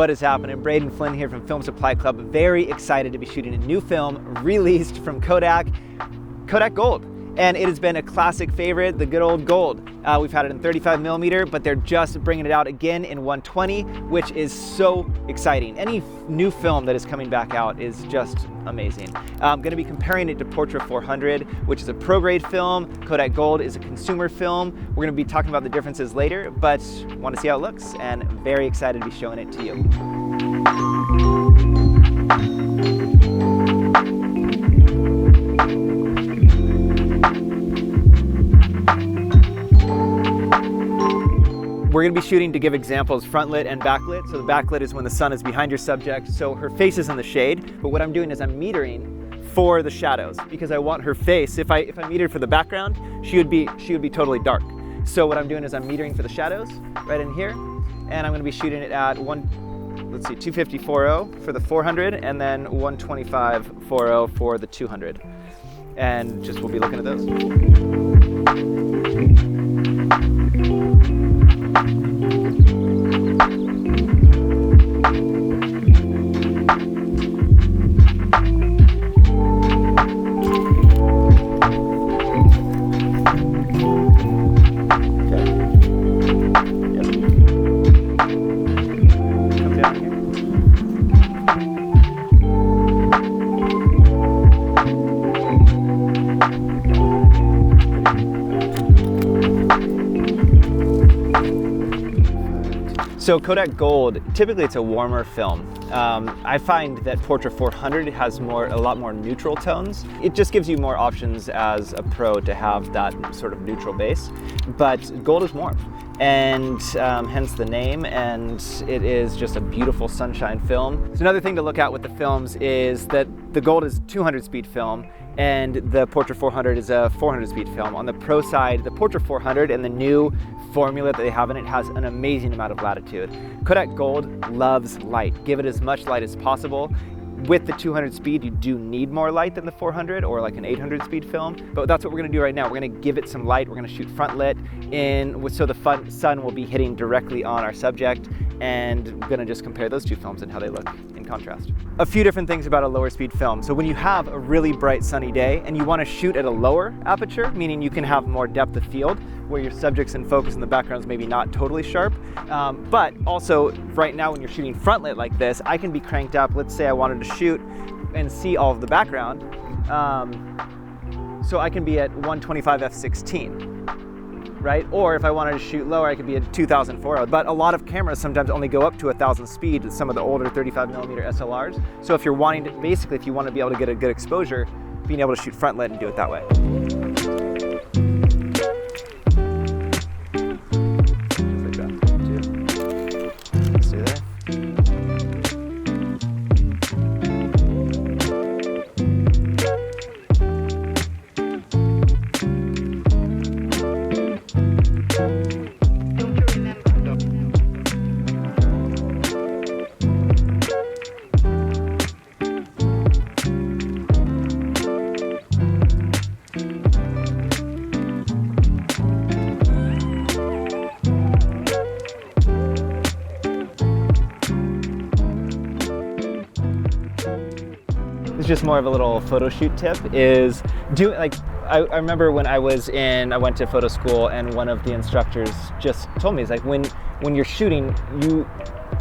What is happening? Braden Flynn here from Film Supply Club. Very excited to be shooting a new film released from Kodak, Kodak Gold. And it has been a classic favorite, the good old Gold. We've had it in 35mm, but they're just bringing it out again in 120, which is so exciting. Any new film that is coming back out is just amazing. I'm gonna be comparing it to Portra 400, which is a pro-grade film. Kodak Gold is a consumer film. We're gonna be talking about the differences later, but want to see how it looks, and very excited to be showing it to you. We're going to be shooting to give examples front lit and backlit. So the backlit is when the sun is behind your subject, so her face is in the shade. But what I'm doing is I'm metering for the shadows because I want her face. If I metered for the background, she would be totally dark. So what I'm doing is I'm metering for the shadows right in here, and I'm going to be shooting it at 250/40 for the 400, and then 125/40 for the 200. And just we'll be looking at those. So Kodak Gold, typically it's a warmer film. I find that Portra 400 has a lot more neutral tones. It just gives you more options as a pro to have that sort of neutral base. But Gold is warm, and hence the name, and it is just a beautiful sunshine film. So another thing to look at with the films is that the Gold is 200 speed film, and the Portra 400 is a 400 speed film. On the pro side, the Portra 400 and the new formula that they have in it has an amazing amount of latitude. Kodak Gold loves light. Give it as much light as possible. With the 200 speed, you do need more light than the 400 or like an 800 speed film, but that's what we're gonna do right now. We're gonna give it some light. We're gonna shoot front lit so the sun will be hitting directly on our subject, and I'm gonna just compare those two films and how they look in contrast. A few different things about a lower speed film. So when you have a really bright sunny day and you wanna shoot at a lower aperture, meaning you can have more depth of field where your subject's in focus and the background's maybe not totally sharp, but also right now when you're shooting front lit like this, I can be cranked up. Let's say I wanted to shoot and see all of the background, so I can be at 125 f/16. Right? Or if I wanted to shoot lower, I could be at 2004. But a lot of cameras sometimes only go up to 1,000 speed, some of the older 35mm SLRs. So if you're wanting to, basically, if you want to be able to get a good exposure, being able to shoot front lit and do it that way. It's just more of a little photo shoot tip is I remember when I went to photo school, and one of the instructors just told me, it's like when you're shooting, you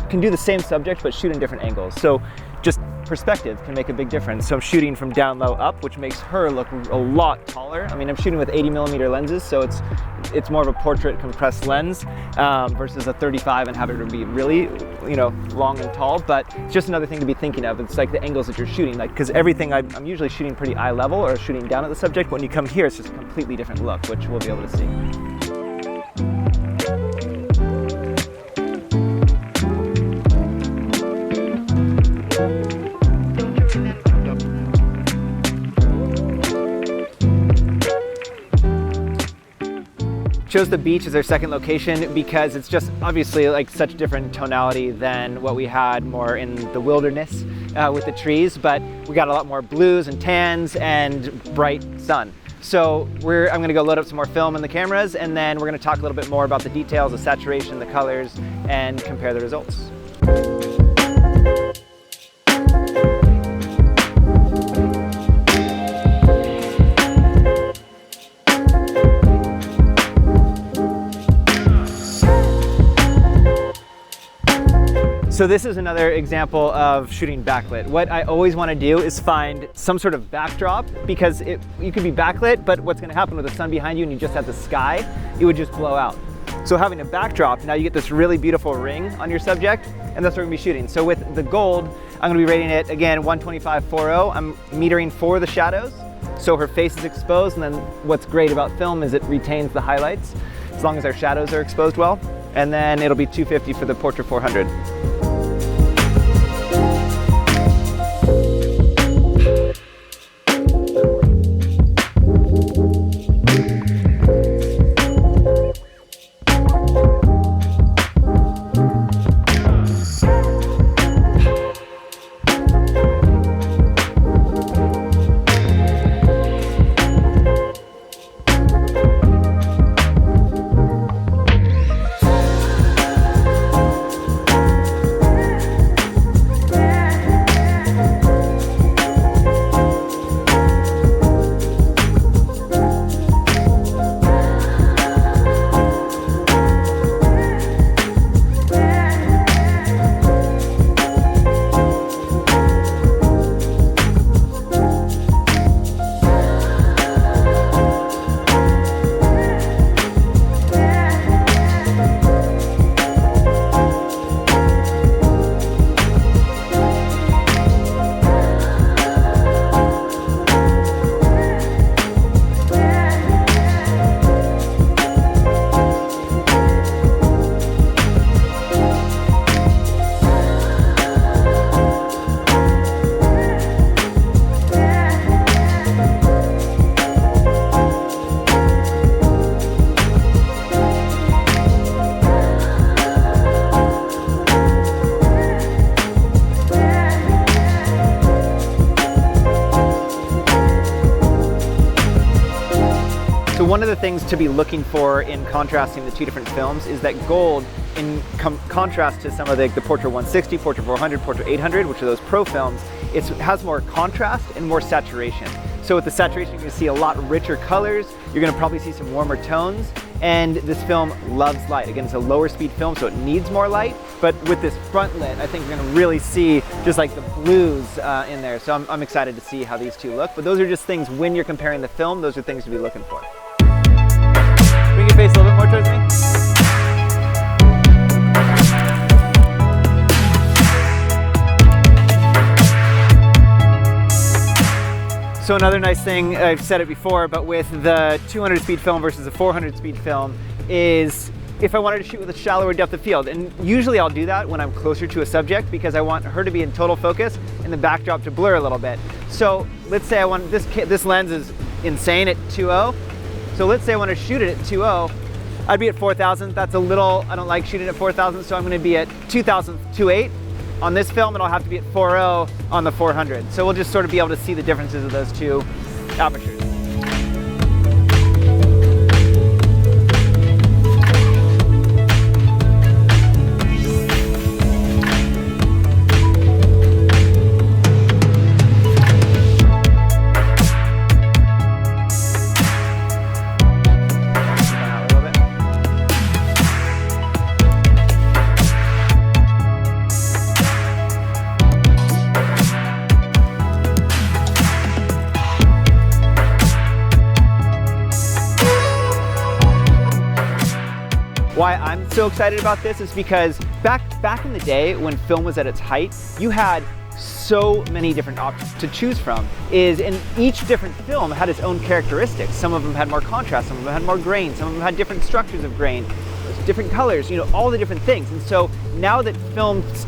can do the same subject but shoot in different angles. So just perspective can make a big difference. So I'm shooting from down low up, which makes her look a lot taller. I mean, I'm shooting with 80mm lenses, so it's more of a portrait compressed lens versus a 35 and have it be really, long and tall. But it's just another thing to be thinking of. It's like the angles that you're shooting, like, because everything I'm usually shooting pretty eye level or shooting down at the subject. When you come here, it's just a completely different look, which we'll be able to see. Chose the beach as our second location because it's just obviously like such different tonality than what we had more in the wilderness with the trees, but we got a lot more blues and tans and bright sun. So I'm gonna go load up some more film in the cameras, and then we're gonna talk a little bit more about the details, the saturation, the colors, and compare the results. So this is another example of shooting backlit. What I always want to do is find some sort of backdrop, because you could be backlit, but what's going to happen with the sun behind you and you just have the sky, it would just blow out. So having a backdrop, now you get this really beautiful ring on your subject, and that's what we're going to be shooting. So with the gold, I'm going to be rating it, again, 125/40. I'm metering for the shadows, so her face is exposed, and then what's great about film is it retains the highlights, as long as our shadows are exposed well. And then it'll be 250 for the Portra 400. So one of the things to be looking for in contrasting the two different films is that gold, in contrast to some of the Portra 160, Portra 400, Portra 800, which are those pro films, it has more contrast and more saturation. So with the saturation, you're going to see a lot richer colors, you're going to probably see some warmer tones, and this film loves light. Again, it's a lower speed film, so it needs more light, but with this front lit, I think you're going to really see just like the blues in there. So I'm excited to see how these two look, but those are just things when you're comparing the film, those are things to be looking for. Bring your face a little bit more towards me. So another nice thing, I've said it before, but with the 200 speed film versus a 400 speed film is if I wanted to shoot with a shallower depth of field, and usually I'll do that when I'm closer to a subject because I want her to be in total focus and the backdrop to blur a little bit. So let's say I want, this lens is insane at 2.0. So let's say I want to shoot it at 2.0, I'd be at 4,000. That's a little, I don't like shooting at 4,000, so I'm going to be at 2,000, 2.8 on this film, and I'll have to be at 4.0 on the 400. So we'll just sort of be able to see the differences of those two apertures. Why I'm so excited about this is because back in the day when film was at its height, you had so many different options to choose from, and each different film had its own characteristics. Some of them had more contrast, some of them had more grain, some of them had different structures of grain, different colors, you know, all the different things. And so now that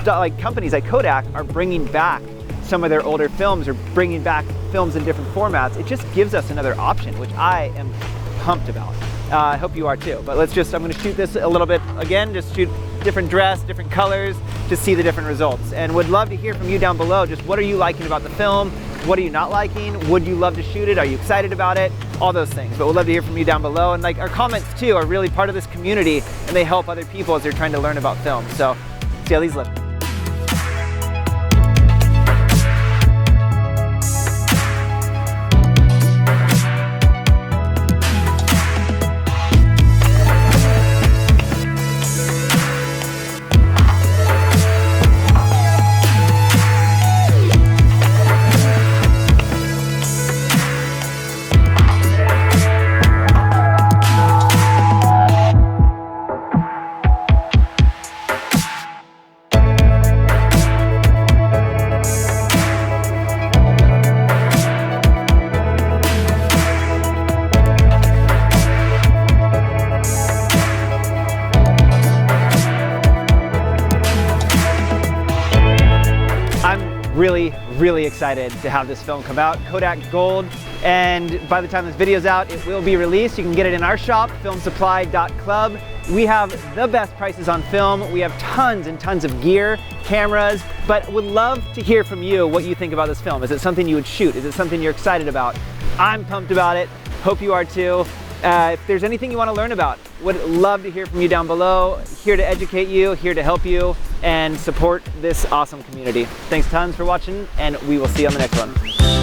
like companies like Kodak are bringing back some of their older films or bringing back films in different formats, it just gives us another option, which I am pumped about. I hope you are too, but I'm going to shoot this a little bit again, just shoot different dress, different colors, to see the different results. And would love to hear from you down below, just what are you liking about the film? What are you not liking? Would you love to shoot it? Are you excited about it? All those things, but we'd love to hear from you down below. And like our comments too are really part of this community, and they help other people as they're trying to learn about film. So see how these look. really excited to have this film come out, Kodak Gold. And by the time this video's out, it will be released. You can get it in our shop, filmsupply.club. We have the best prices on film. We have tons and tons of gear, cameras, but would love to hear from you what you think about this film. Is it something you would shoot? Is it something you're excited about? I'm pumped about it. Hope you are too. If there's anything you want to learn about, would love to hear from you down below. Here to educate you, here to help you, and support this awesome community. Thanks tons for watching, and we will see you on the next one.